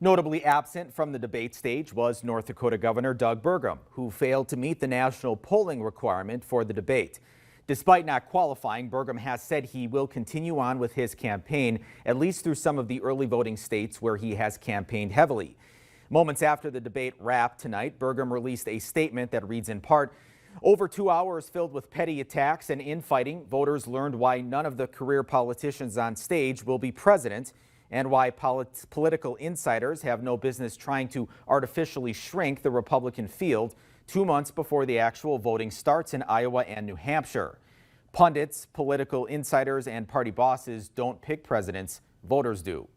Notably absent from the debate stage was North Dakota Governor Doug Burgum, who failed to meet the national polling requirement for the debate. Despite not qualifying, Burgum has said he will continue on with his campaign, at least through some of the early voting states where he has campaigned heavily. Moments after the debate wrapped tonight, Burgum released a statement that reads in part, "Over 2 hours filled with petty attacks and infighting, voters learned why none of the career politicians on stage will be president and why political insiders have no business trying to artificially shrink the Republican field 2 months before the actual voting starts in Iowa and New Hampshire. Pundits, political insiders, and party bosses don't pick presidents, voters do."